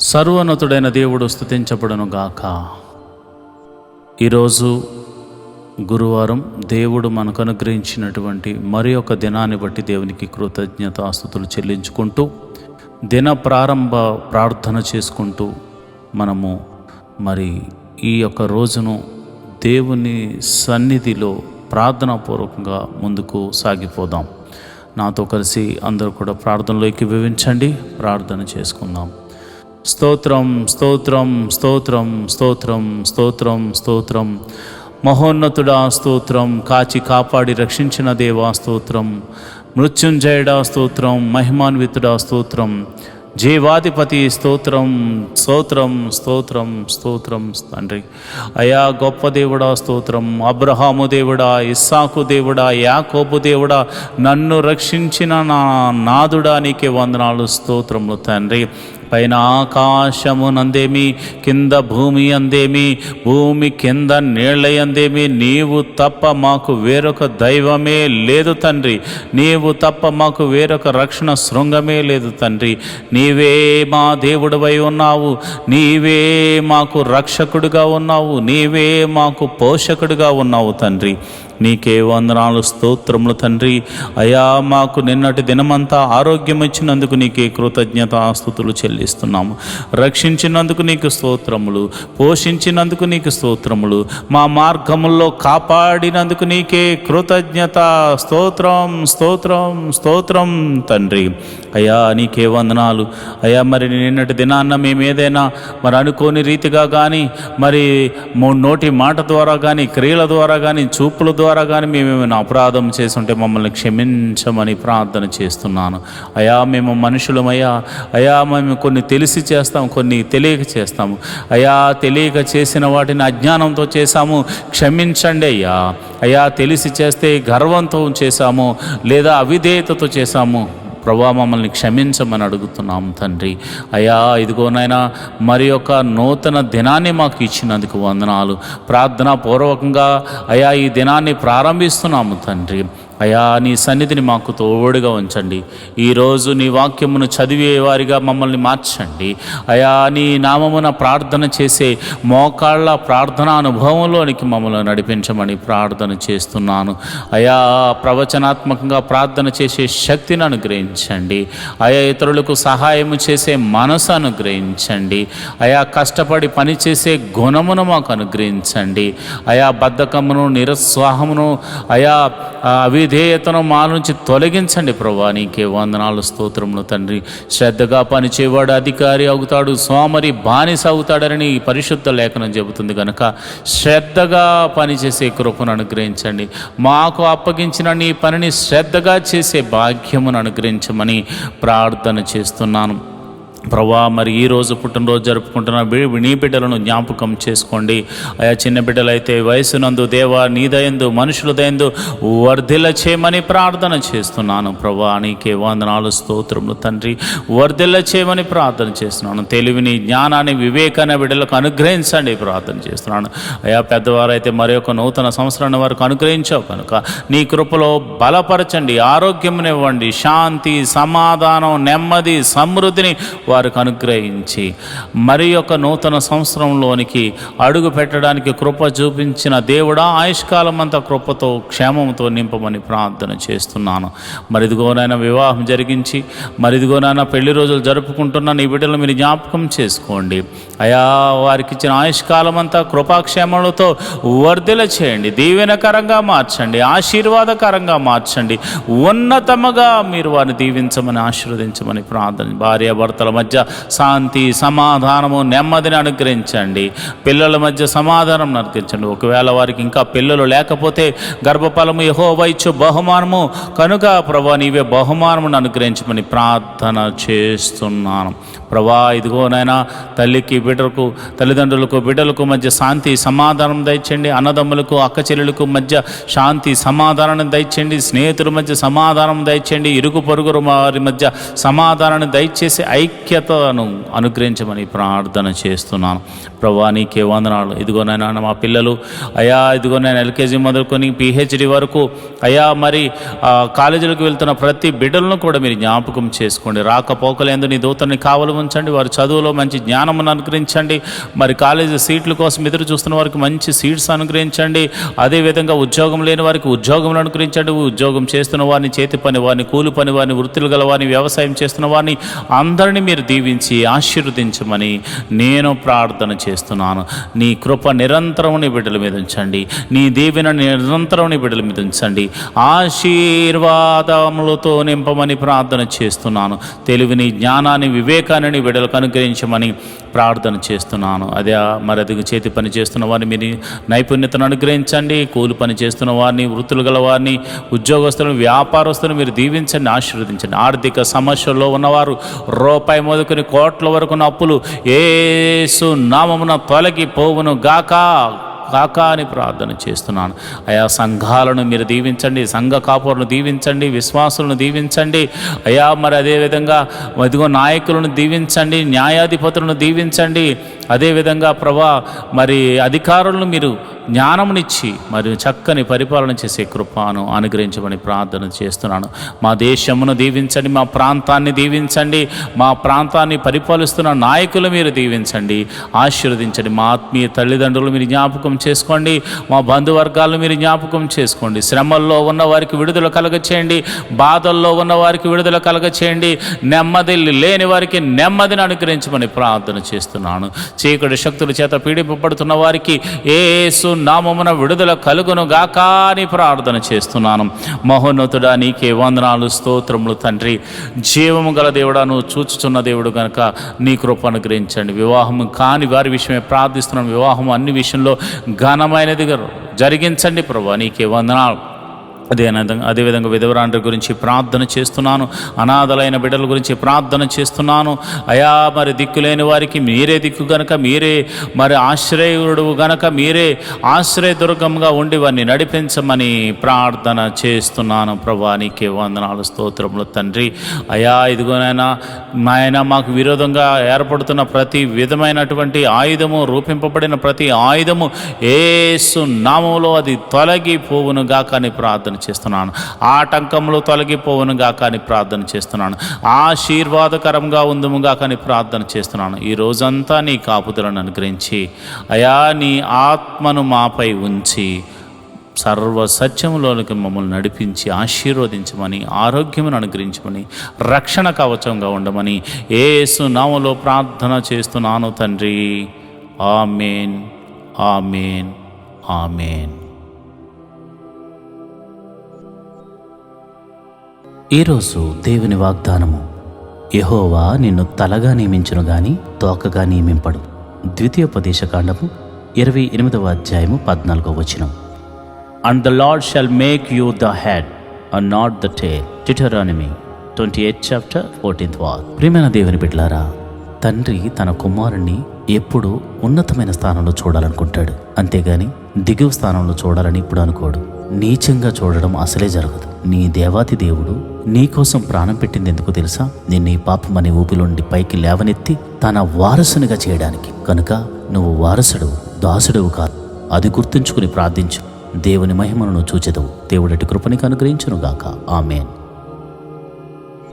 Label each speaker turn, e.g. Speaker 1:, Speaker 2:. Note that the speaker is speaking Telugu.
Speaker 1: సర్వోన్నతుడైన దేవుడు స్తుతించబడును గాక. ఈరోజు గురువారం దేవుడు మనకు అనుగ్రహించినటువంటి మరి ఒక దినాన్ని బట్టి దేవునికి కృతజ్ఞతాస్తుతులు చెల్లించుకుంటూ దిన ప్రారంభ ప్రార్థన చేసుకుంటూ మనము ఈ యొక్క రోజును దేవుని సన్నిధిలో ప్రార్థనాపూర్వకంగా ముందుకు సాగిపోదాం. నాతో కలిసి అందరూ కూడా ప్రార్థనలోకి వివరించండి. ప్రార్థన చేసుకుందాం. స్తోత్రం స్తోత్రం స్తోత్రం స్తోత్రం స్తోత్రం స్తోత్రం మహోన్నతుడా స్తోత్రం, కాచి కాపాడి రక్షించిన దేవా స్తోత్రం, మృత్యుంజయుడా స్తోత్రం, మహిమాన్వితుడా స్తోత్రం, జీవాధిపతి స్తోత్రం స్తోత్రం స్తోత్రం స్తోత్రం తండ్రి. అయా గొప్ప దేవుడా స్తోత్రం, అబ్రహాము దేవుడా, ఇస్సాకు దేవుడా, యాకోబు దేవుడా, నన్ను రక్షించిన నా నాదుడా నీకే వందనాలు స్తోత్రములు తండ్రి. పైన ఆకాశము నందేమి, కింద భూమి అందేమి, భూమి కింద నీళ్ళ అందేమి, నీవు తప్ప మాకు వేరొక దైవమే లేదు తండ్రి. నీవు తప్ప మాకు వేరొక రక్షణ శృంగమే లేదు తండ్రి. నీవే మా దేవుడివై ఉన్నావు, నీవే మాకు రక్షకుడిగా ఉన్నావు, నీవే మాకు పోషకుడిగా ఉన్నావు తండ్రి. నీకే వందనాలు స్తోత్రములు తండ్రి. అయా మాకు నిన్నటి దినమంతా ఆరోగ్యం ఇచ్చినందుకు నీకే కృతజ్ఞతాస్తుతులు చెల్లిస్తున్నాము. రక్షించినందుకు నీకు స్తోత్రములు, పోషించినందుకు నీకు స్తోత్రములు, మా మార్గముల్లో కాపాడినందుకు నీకే కృతజ్ఞత. స్తోత్రం స్తోత్రం స్తోత్రం తండ్రి. అయా నీకే వందనాలు. అయా నిన్నటి దినాన్న మేము ఏదైనా అనుకోని రీతిగా కానీ నోటి మాట ద్వారా కానీ క్రియల ద్వారా కానీ చూపుల ద్వారా కానీ మేమేమైనా అపరాధం చేస్తుంటే మమ్మల్ని క్షమించమని ప్రార్థన చేస్తున్నాను. అయా మేము మనుషులమయ్యా. అయా మేము కొన్ని తెలిసి చేస్తాం, కొన్ని తెలియక చేస్తాము. అయా తెలియక చేసిన వాటిని అజ్ఞానంతో చేశాము, క్షమించండి అయ్యా. అయా తెలిసి చేస్తే గర్వంతో చేశాము లేదా అవిధేయతతో చేశాము ప్రభా, మమ్మల్ని క్షమించమని అడుగుతున్నాము తండ్రి. అయా ఇదిగోనైనా మరి ఒక నూతన దినాన్ని మాకు ఇచ్చినందుకు వందనాలు. ప్రార్థనాపూర్వకంగా అయా ఈ దినాన్ని ప్రారంభిస్తున్నాము తండ్రి. అయా నీ సన్నిధిని మాకు తోడుగా ఉంచండి. ఈరోజు నీ వాక్యమును చదివేవారిగా మమ్మల్ని మార్చండి. అయా నీ నామమున ప్రార్థన చేసే మోకాళ్ళ ప్రార్థన అనుభవంలోనికి మమ్మల్ని నడిపించమని ప్రార్థన చేస్తున్నాను. అయా ప్రవచనాత్మకంగా ప్రార్థన చేసే శక్తిని అనుగ్రహించండి. అయా ఇతరులకు సహాయము చేసే మనసు అనుగ్రహించండి. అయా కష్టపడి పనిచేసే గుణమును మాకు అనుగ్రహించండి. అయా బద్ధకమును, నిరుత్సాహమును, అయా అవిధేయతను మా నుంచి తొలగించండి ప్రభా. నీకే వందనాలు స్తోత్రములు తండ్రి. శ్రద్ధగా పనిచేవాడు అధికారి అవుతాడు, సోమరి బానిస అవుతాడని పరిశుద్ధ లేఖనం చెబుతుంది కనుక శ్రద్ధగా పనిచేసే కృపను అనుగ్రహించండి. మాకు అప్పగించిన నీ పనిని శ్రద్ధగా చేసే భాగ్యమును అనుగ్రహించమని ప్రార్థన చేస్తున్నాను ప్రభా. ఈరోజు పుట్టినరోజు జరుపుకుంటున్న నీ బిడ్డలను జ్ఞాపకం చేసుకోండి. ఆయా చిన్న బిడ్డలైతే వయసునందు దేవా నీ దయందు మనుషుల దయందు వర్ధిల్ల చేయమని ప్రార్థన చేస్తున్నాను ప్రభా. నీకే వందనాలు స్తోత్రములు తండ్రి. వర్ధిల్ల చేయమని ప్రార్థన చేస్తున్నాను. తెలివిని, జ్ఞానాన్ని, వివేకాన్ని బిడ్డలకు అనుగ్రహించండి ప్రార్థన చేస్తున్నాను. అయా పెద్దవారైతే మరి ఒక నూతన సంవత్సరాన్ని వారికి అనుగ్రహించావు కనుక నీ కృపలో బలపరచండి, ఆరోగ్యమునివ్వండి, శాంతి, సమాధానం, నెమ్మది, సమృద్ధిని వారికి అనుగ్రహించి మరి ఒక నూతన సంవత్సరంలోనికి అడుగు పెట్టడానికి కృప చూపించిన దేవుడా, ఆయుష్కాలం అంతా కృపతో క్షేమంతో నింపమని ప్రార్థన చేస్తున్నాను. ఇదిగోనైనా వివాహం జరిగించి ఇదిగోనైనా పెళ్లి రోజులు జరుపుకుంటున్న నీ బిడ్డలు మీరు జ్ఞాపకం చేసుకోండి. అయా వారికి ఇచ్చిన ఆయుష్కాలం అంతా కృపాక్షేమలతో వర్ధిల్ల చేయండి, దీవెనకరంగా మార్చండి, ఆశీర్వాదకరంగా మార్చండి, ఉన్నతముగా మీరు వారిని దీవించమని ఆశీర్వదించమని ప్రార్థన. భార్యాభర్తల మధ్య శాంతి, సమాధానము, నెమ్మదిని అనుగ్రహించండి. పిల్లల మధ్య సమాధానం అనుగ్రహించండి. ఒకవేళ వారికి ఇంకా పిల్లలు లేకపోతే గర్భఫలము యెహోవా ఇచ్చు బహుమానము కనుక ప్రభా నీవే బహుమానమును అనుగ్రహించమని ప్రార్థన చేస్తున్నాను ప్రభా. ఇదిగోనైనా తల్లికి బిడ్డలకు, తల్లిదండ్రులకు బిడ్డలకు మధ్య శాంతి సమాధానం దయచేయండి. అన్నదమ్ములకు అక్క చెల్లెలకు మధ్య శాంతి సమాధానాన్ని దయచేయండి. స్నేహితుల మధ్య సమాధానం దయచేయండి. ఇరుగు పొరుగురు వారి మధ్య సమాధానాన్ని దయచేసి ఐక్య ఐక్యతను అనుగ్రహించమని ప్రార్థన చేస్తున్నాను. ప్రభువా నీకే వందనాలు. ఇదిగోనైనా మా పిల్లలు అయా ఇదిగోనైనా ఎల్కేజీ మొదలుకొని PhD వరకు అయా మరి కాలేజీలకు వెళ్తున్న ప్రతి బిడ్డలను కూడా మీరు జ్ఞాపకం చేసుకోండి. రాకపోకలేందు నీ దూతని కావలి ఉంచండి. వారి చదువులో మంచి జ్ఞానమును అనుగ్రహించండి. మరి కాలేజీ సీట్ల కోసం ఎదురు చూస్తున్న వారికి మంచి సీట్స్ అనుగ్రహించండి. అదేవిధంగా ఉద్యోగం లేని వారికి ఉద్యోగం అనుగ్రహించండి. ఉద్యోగం చేస్తున్న వారిని, చేతి పని వారిని, కూలి పని వారిని, వృత్తులు గల వారిని, వ్యవసాయం చేస్తున్న వారిని అందరినీ మీరు దీవించి ఆశీర్వదించమని నేను ప్రార్థన చేస్తున్నాను. నీ కృప నిరంతరం నీ బిడ్డల మీద ఉంచండి. నీ దీవెన నిరంతరం నీ బిడ్డల మీద ఉంచండి. ఆశీర్వాదములతో నింపమని ప్రార్థన చేస్తున్నాను. తెలివిని, జ్ఞానాన్ని, వివేకాన్ని నీ బిడ్డలకు అనుగ్రహించమని ప్రార్థన చేస్తున్నాను. అదే మరి అది చేతి పని చేస్తున్న వారిని మీరు నైపుణ్యతను అనుగ్రహించండి. కూలి పని చేస్తున్న వారిని, వృత్తులు గల వారిని, ఉద్యోగస్తులను, వ్యాపారస్తులను మీరు దీవించండి, ఆశీర్వదించండి. ఆర్థిక సమస్యల్లో ఉన్నవారు రూపాయి మొదలుకొని కోట్ల వరకు అప్పులు యేసు నామమున తొలగిపోవును గాక అని ప్రార్థన చేస్తున్నాను. అయా సంఘాలను మీరు దీవించండి, సంఘ కాపులను దీవించండి, విశ్వాసులను దీవించండి. అయా మరి అదేవిధంగా ఇదిగో నాయకులను దీవించండి, న్యాయాధిపతులను దీవించండి. అదేవిధంగా ప్రభా మరి అధికారులను మీరు జ్ఞానమునిచ్చి మరియు చక్కని పరిపాలన చేసే కృపను అనుగ్రహించమని ప్రార్థన చేస్తున్నాను. మా దేశమును దీవించండి, మా ప్రాంతాన్ని దీవించండి, మా ప్రాంతాన్ని పరిపాలిస్తున్న నాయకులు మీరు దీవించండి, ఆశీర్వదించండి. మా ఆత్మీయ తల్లిదండ్రులు మీరు జ్ఞాపకం చేసుకోండి. మా బంధువర్గాలను మీరు జ్ఞాపకం చేసుకోండి. శ్రమల్లో ఉన్న వారికి విడుదల కలగచేయండి, బాధల్లో ఉన్న వారికి విడుదల కలగచేయండి, నెమ్మది లేని వారికి నెమ్మదిని అనుగ్రహించమని ప్రార్థన చేస్తున్నాను. చీకటి శక్తుల చేత పీడింపబడుతున్న వారికి యేసు నామమున విడుదల కలుగును గాక అని ప్రార్థన చేస్తున్నాను. మహోన్నతుడా నీకే వందనాలు, స్తోత్రములు తండ్రి. జీవము గల దేవుడా, నువ్వు చూచుచున్న దేవుడు కనుక నీ కృప అనుగ్రహించండి. వివాహం కాని వారి విషయమే ప్రార్థిస్తున్నాను. వివాహం అన్ని విషయంలో ఘనమైనది జరిగించండి ప్రభువా, నీకే వందనాలు. అదేవిధంగా విధవరాండ్రి గురించి ప్రార్థన చేస్తున్నాను. అనాథలైన బిడ్డల గురించి ప్రార్థన చేస్తున్నాను. అయా మరి దిక్కులేని వారికి మీరే దిక్కు గనక, మీరే మరి ఆశ్రయుడు గనక, మీరే ఆశ్రయదుర్గంగా ఉండి వారిని నడిపించమని ప్రార్థన చేస్తున్నాను. ప్రభా నీకే వందనాలు, స్తోత్రములు తండ్రి. అయా ఇదిగోనైనా నాయన మాకు విరోధంగా ఏర్పడుతున్న ప్రతి విధమైనటువంటి ఆయుధము, రూపింపబడిన ప్రతి ఆయుధము యేసు నామములో అది తొలగిపోవును గాక అని ప్రార్థన చేస్తున్నాను. ఆటంకములు తొలగిపోవును గాక అని ప్రార్థన చేస్తున్నాను. ఆశీర్వాదకరంగా ఉందుముగా కానీ ప్రార్థన చేస్తున్నాను. ఈ రోజంతా నీ కాపుదలను అనుగ్రహించి అయా నీ ఆత్మను మాపై ఉంచి సర్వ సత్యములోనికి మమ్మల్ని నడిపించి ఆశీర్వదించమని, ఆరోగ్యమును అనుగ్రహించమని, రక్షణ కవచంగా ఉండమని యేసు నామములో ప్రార్థన చేస్తున్నాను తండ్రి. ఆమేన్, ఆమేన్, ఆమేన్.
Speaker 2: ఈరోజు దేవుని వాగ్దానము, యెహోవా నిన్ను తలగా నియమించును గాని తోకగా నియమింపడు. ద్వితీయోపదేశకాండము 28వ అధ్యాయము 14వ వచనం.
Speaker 1: And the Lord shall make you the head and not the tail. Deuteronomy 28 chapter 14th verse.
Speaker 2: ప్రియమైన దేవుని బిడ్డలారా, తండ్రి తన కుమారుణ్ణి ఎప్పుడు ఉన్నతమైన స్థానంలో చూడాలనుకుంటాడు, అంతేగాని దిగువ స్థానంలో చూడాలని ఇప్పుడు అనుకోడు. నీచంగా చూడడం అసలే జరగదు. నీ దేవాతి దేవుడు నీకోసం ప్రాణం పెట్టింది ఎందుకు తెలుసా? నిన్ను ఈ పాపమనే ఊపిలోండి పైకి లేవనెత్తి తన వారసునిగా చేయడానికి. కనుక నువ్వు వారసుడు, దాసుడువు కాదు. అది గుర్తుంచుకుని ప్రార్థించు. దేవుని మహిమను చూచెదవు. దేవుడటి కృపనికి అనుగ్రహించునుగాక. ఆమేన్.